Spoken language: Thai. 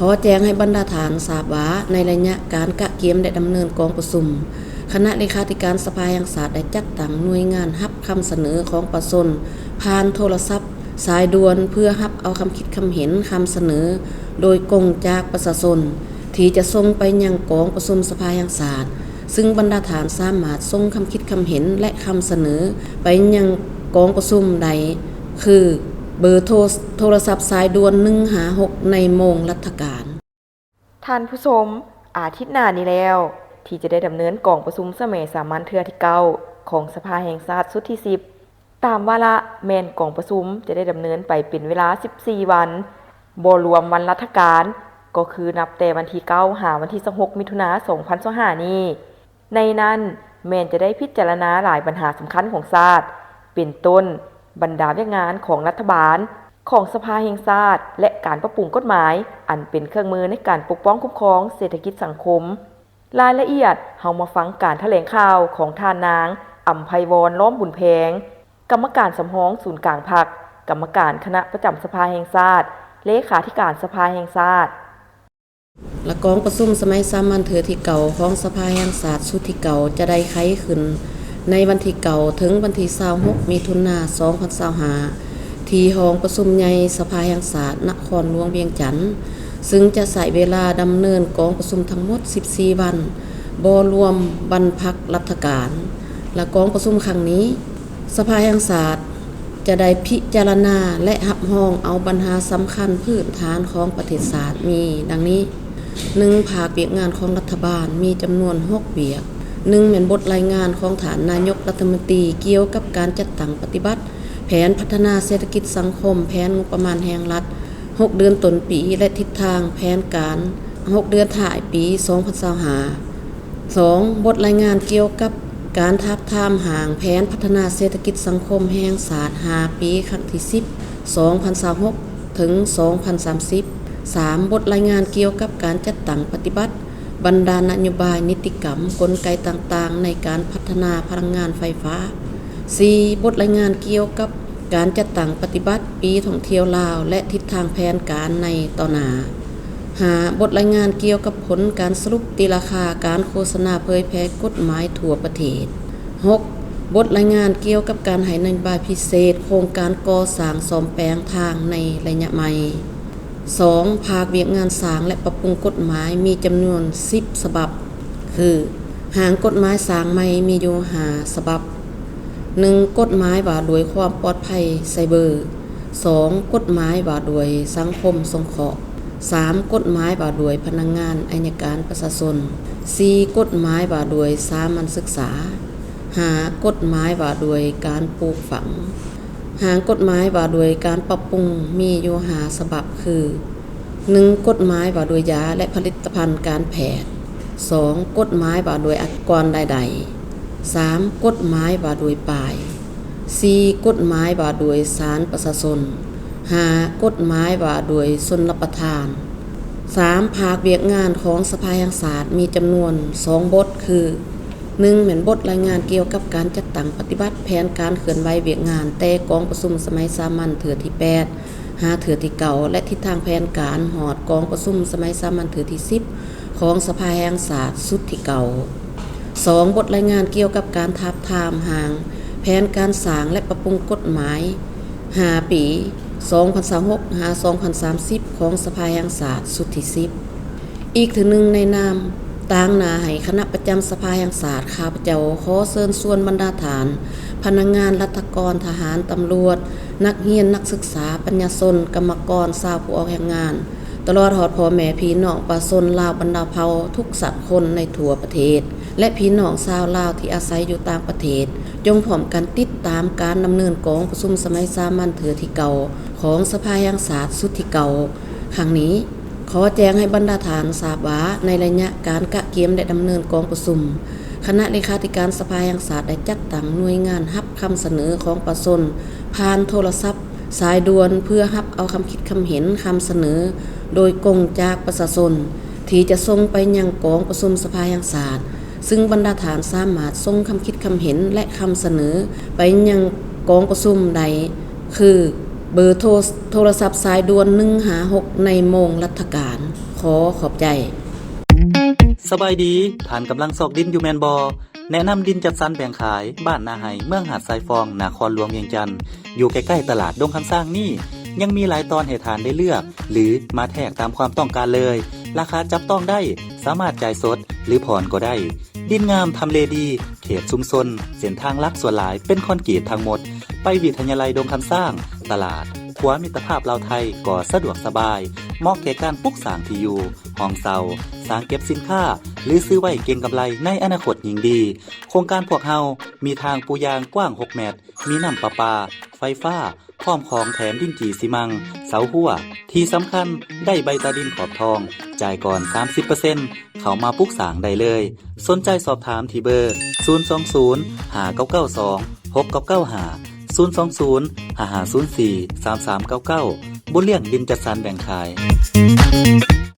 ขอแจ้งให้บรรดาฐานทราบว่าในระยะการกะเกียมได้ดำเนินกองประชุมคณะเลขาธิการสภาแห่งชาติได้จัดตั้งหน่วยงานรับคำเสนอของประชาชนผ่านโทรศัพท์สายด่วนเพื่อรับเอาคำคิดคำเห็นคำเสนอโดยกงจากประชาชนที่จะส่งไปยังกองประชุมสภาแห่งชาติซึ่งบรรดาฐานสามารถส่งคำคิดคำเห็นและคำเสนอไปยังกองประชุมใดคือเบอร์โทรศัพท์สายด่วน156ในโมงรัฐการท่านผู้ชมอาทิตย์หน้านี้แล้วที่จะได้ดำเนินกองประชุมสมัยสามัญเทื่อที่9ของสภาแห่งชาติสุดที่10ตามวาระแม่นกองประชุมจะได้ดำเนินไปเป็นเวลา14วันบ่รวมวันรัฐการก็คือนับแต่วันที่9หาวันที่26มิถุนายน2025นี้ในนั้นแม่นจะได้พิจารณาหลายปัญหาสำคัญของชาติเป็นต้นบรรดาเวียกงานของรัฐบาลของสภาแห่งชาติและการปรับปรุงกฎหมายอันเป็นเครื่องมือในการปกป้องคุ้มครองเศรษฐกิจสังคมรายละเอียดเฮามาฟังการแถลงข่าวของท่านนางอำไพวรล้อมบุญแพงกรรมการสำรองศูนย์กลางพรรคกรรมการคณะประจำสภาแห่งชาติเลขาธิการสภาแห่งชาติและกองประชุมสมัยสามัญเทื่อที่เก่าของสภาแห่งชาติสุดที่เก่าจะได้ไขขึ้นในวันที่เก่าถึงวันที่26มิถุนายน2025ที่ห้องประชุมใหญ่สภาแห่งชาตินครหลวงเวียงจันทน์ซึ่งจะใช้เวลาดำเนินกองประชุมทั้งหมด14วันบ่รวมวันพักราชการและกองประชุมครั้งนี้สภาแห่งชาติจะได้พิจารณาและรับรองเอาปัญหาสำคัญพื้นฐานของประเทศชาติมีดังนี้1ภาคเวียกงานของรัฐบาลมีจำนวน6เวียก1แม่นบทรายงานของฐานนายกรัฐมนตรีเกี่ยวกับการจัดตั้งปฏิบัติแผนพัฒนาเศรษฐกิจสังคมแผนงบประมาณแห่งรัฐ6เดือนต้นปีและทิศทางแผนการ6เดือนท้ายปี2025 2บทรายงานเกี่ยวกับการทาบทามหางแผนพัฒนาเศรษฐกิจสังคมแห่งชาติ5ปีครั้งที่10 2026ถึง2030 3บทรายงานเกี่ยวกับการจัดตั้งปฏิบัติบรรดานโยบายนิติกรรมกลไกต่างๆในการพัฒนาพลังงานไฟฟ้า 4. บทรายงานเกี่ยวกับการจัดตั้งปฏิบัติปีท่องเที่ยวลาวและทิศทางแผนการในต่อหน้า 5. บทรายงานเกี่ยวกับผลการสรุปตีราคาการโฆษณาเผยแพร่กฎหมายทั่วประเทศ 6. บทรายงานเกี่ยวกับการให้นโยบายพิเศษโครงการก่อสร้างซ่อมแปลงทางในระยะใหม่ 2. ภาคเวียกงานสร้างและปรับปรุงกฎหมายมีจำนวน10ฉบับคือหางกฎหมายสร้างใหม่มีอยู่5ฉบับ 1. กฎหมายว่าด้วยความปลอดภัยไซเบอร์ 2. กฎหมายว่าด้วยสังคมสงเคราะห์ 3. กฎหมายว่าด้วยพนักงานอัยการประชาชน 4. กฎหมายว่าด้วยสามัญศึกษา 5. กฎหมายว่าด้วยการปลูกฝังหางกฎหมายว่าด้วยการปรับปรุงมีอยู่5ฉบับคือ 1. กฎหมายว่าด้วยยาและผลิตภัณฑ์การแพทย์ 2. กฎหมายว่าด้วยอักรใดๆ 3. กฎหมายว่าด้วยป้าย 4. กฎหมายว่าด้วยศาลประชาชน 5. กฎหมายว่าด้วยชนรับประทาน 3. ภาคเวียกงานของสภาแห่งชาติมีจำนวน2บทคือ1แม่นบทรายงานเกี่ยวกับการจัดตั้งปฏิบัติแผนการเคลื่อนไหวเวียกงานแต่กองประชุมสมัยสามัญเทื่อที่8 5เทื่อที่9และทิศทางแผนการหอดกองประชุมสมัยสามัญเทื่อที่10ของสภาแห่งชาติสุดที่เก่า 2. บทรายงานเกี่ยวกับการทาบทามหางแผนการสร้างและปรับปรุงกฎหมาย5ปี2026-2030ของสภาแห่งชาติสุดที่10อีกถึงหนึ่งในนามต่างหน้าให้คณะประจำสภาแห่งชาติข้าพเจ้าขอเชิญชวนบรรดาฐานพนักงานรัฐกรทหารตำรวจนักเรียนนักศึกษาปัญญาชนกรรมกรชาวผู้ออกแรงงานตลอดฮอดพ่อแม่พี่น้องประชาชนลาวบรรดาเผ่าทุกสัตว์คนในทั่วประเทศและพี่น้องชาวลาวที่อาศัยอยู่ต่างประเทศจงพร้อมกันติดตามการดำเนินกองประชุมสมัยสามัญเทื่อที่เก่าของสภาแห่งชาติสุดที่เก่าครั้งนี้ขอแจ้งให้บรรดาฐานทราบว่าในระยะการกะเกียมได้ดำเนินกองประชุมคณะเลขาธิการสภาแห่งชาติได้จัดตั้งหน่วยงานรับคำเสนอของประชาชนผ่านโทรศัพท์สายด่วนเพื่อรับเอาคำคิดคำเห็นคำเสนอโดยกงจากประชาชนที่จะส่งไปยังกองประชุมสภาแห่งชาติซึ่งบรรดาฐานสามารถส่งคำคิดคำเห็นและคำเสนอไปยังกองประชุมใดคือ เบอร์โทรศัพท์สายด่วน156ในโมงรัฐการขอบใจ สบายดีฐานกำลังซอกดินอยู่แมนบอแนะนำดินจัดสรรแบ่งขายบ้านนาไห้เมืองหาดทรายฟองนครหลวงเวียงจันทน์อยู่ใกล้ๆตลาดดงคำสร้างนี่ยังมีหลายตอนให้ทานได้เลือกหรือมาแทกตามความต้องการเลยราคาจับต้องได้สามารถจ่ายสดหรือผ่อนก็ได้ดินงามทำเลดีเขตชุมชนเส้นทางลักส่วนหลายเป็นคอนกรีตทั้งหมดไปวิทยาลัยดงคำสร้างตลาดขัวมิตรภาพลาวไทยก็สะดวกสบายเหมาะแก่การปลูกสร้างที่อยู่ห้องเซาสร้างเก็บสินค้าหรือซื้อไว้เก็งกำไรในอนาคตยิ่งดีโครงการพวกเฮามีทางปูยางกว้าง6เมตรมีน้ำประปาไฟฟ้าพร้อมของแถมดินจีซีมังเสาหัวที่สำคัญได้ใบตาดินขอบทองจ่ายก่อน 30% เข้ามาปลูกสร้างได้เลยสนใจสอบถามที่เบอร์020 5992 6995 020 5504 3399บุญเลี้ยงดินจัดสรรแบ่งขาย